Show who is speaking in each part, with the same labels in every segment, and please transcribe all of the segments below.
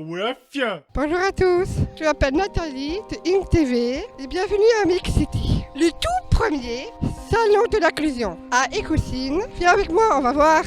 Speaker 1: Bonjour à tous, je m'appelle Nathalie de Ink TV et bienvenue à Mix City, le tout premier salon de l'inclusion à Écoussines. Viens avec moi, on va voir.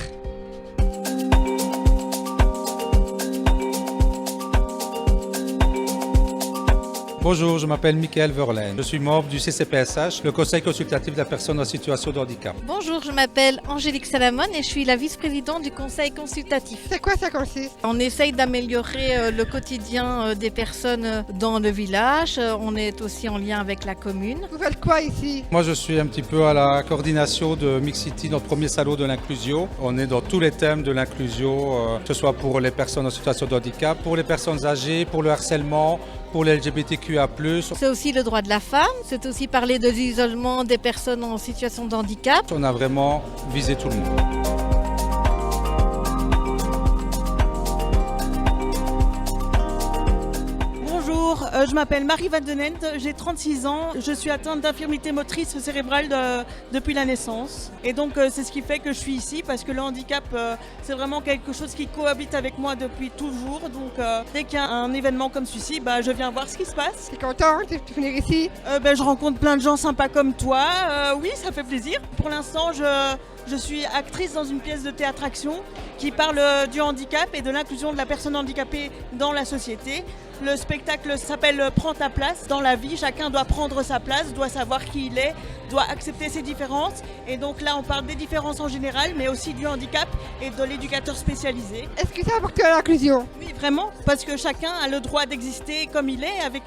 Speaker 2: Bonjour, je m'appelle Michael Verlaine. Je suis membre du CCPSH, le Conseil consultatif de la personne en situation de handicap.
Speaker 3: Bonjour, je m'appelle Angélique Salamone et je suis la vice-présidente du Conseil consultatif.
Speaker 1: C'est quoi ça consiste?
Speaker 3: On essaye d'améliorer le quotidien des personnes dans le village. On est aussi en lien avec la commune.
Speaker 1: Vous faites quoi ici?
Speaker 2: Moi, je suis un petit peu à la coordination de Mix City, notre premier salon de l'inclusion. On est dans tous les thèmes de l'inclusion, que ce soit pour les personnes en situation de handicap, pour les personnes âgées, pour le harcèlement, pour les LGBTQIA+.
Speaker 3: C'est aussi le droit de la femme, c'est aussi parler de l'isolement des personnes en situation de handicap.
Speaker 2: On a vraiment visé tout le monde.
Speaker 4: Bonjour, je m'appelle Marie Vandenent, j'ai 36 ans, je suis atteinte d'infirmité motrice cérébrale depuis la naissance. Et donc c'est ce qui fait que je suis ici parce que le handicap c'est vraiment quelque chose qui cohabite avec moi depuis toujours. Donc dès qu'il y a un événement comme celui-ci, je viens voir ce qui se passe.
Speaker 1: T'es contente de venir ici?
Speaker 4: Je rencontre plein de gens sympas comme toi, oui ça fait plaisir. Pour l'instant je suis actrice dans une pièce de théâtre-action qui parle du handicap et de l'inclusion de la personne handicapée dans la société. Le spectacle s'appelle « Prends ta place ». Dans la vie, chacun doit prendre sa place, doit savoir qui il est, doit accepter ses différences. Et donc là, on parle des différences en général, mais aussi du handicap et de l'éducateur spécialisé.
Speaker 1: Est-ce que c'est important l'inclusion?
Speaker 4: Oui, vraiment, parce que chacun a le droit d'exister comme il est, avec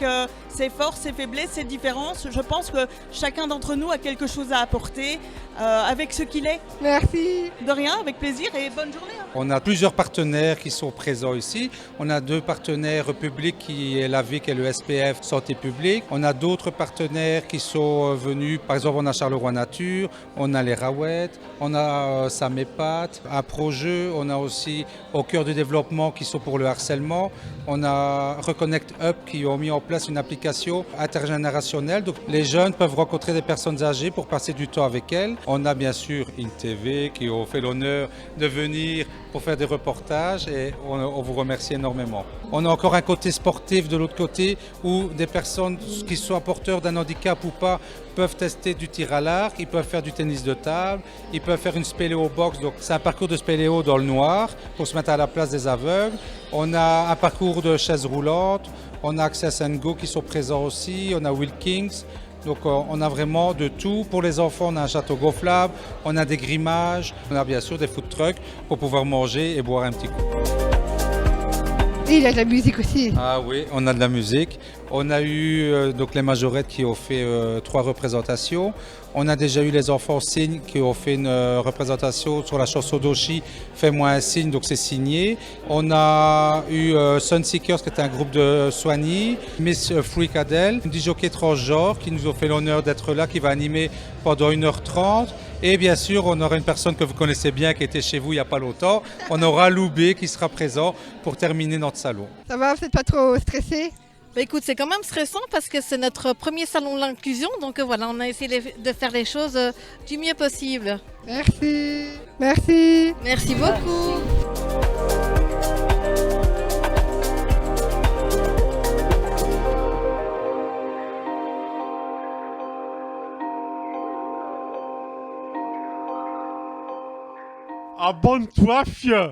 Speaker 4: ses forces, ses faiblesses, ses différences. Je pense que chacun d'entre nous a quelque chose à apporter avec ce qu'il est.
Speaker 1: Merci.
Speaker 4: De rien, avec plaisir et bonne journée.
Speaker 2: On a plusieurs partenaires qui sont présents ici. On a 2 partenaires publics qui est l'AVIC et le SPF Santé publique. On a d'autres partenaires qui sont venus, par exemple on a Charleroi Nature, on a les Raouettes, on a Samepat, à Projeu, on a aussi Au cœur du développement qui sont pour le harcèlement. On a Reconnect Up qui ont mis en place une application intergénérationnelle. Donc les jeunes peuvent rencontrer des personnes âgées pour passer du temps avec elles. On a bien sûr InTV qui ont fait l'honneur de venir pour faire des reportages et on vous remercie énormément. On a encore un côté sportif de l'autre côté où des personnes qui soient porteurs d'un handicap ou pas peuvent tester du tir à l'arc, ils peuvent faire du tennis de table, ils peuvent faire une spéléo box, donc c'est un parcours de spéléo dans le noir pour se mettre à la place des aveugles. On a un parcours de chaises roulantes, on a Access & Go qui sont présents aussi, on a Wilkins. Donc on a vraiment de tout. Pour les enfants, on a un château gonflable, on a des grimages, on a bien sûr des food trucks pour pouvoir manger et boire un petit coup.
Speaker 1: Et il y a de la musique aussi.
Speaker 2: Ah oui, on a de la musique. On a eu donc les majorettes qui ont fait 3 représentations. On a déjà eu les enfants signes qui ont fait une représentation sur la chanson d'Oshi, Fais-moi un signe, donc c'est signé. On a eu Sunseekers qui est un groupe de soignis, Miss Fricadelle, une disjockey transgenre qui nous a fait l'honneur d'être là, qui va animer pendant 1h30. Et bien sûr, on aura une personne que vous connaissez bien qui était chez vous il n'y a pas longtemps. On aura Loubé qui sera présent pour terminer notre salon.
Speaker 1: Ça va, vous n'êtes pas trop stressé?
Speaker 3: Écoute, c'est quand même stressant parce que c'est notre premier salon de l'inclusion. Donc voilà, on a essayé de faire les choses du mieux possible.
Speaker 1: Merci. Merci.
Speaker 3: Merci beaucoup.
Speaker 5: Abonne-toi, fieu!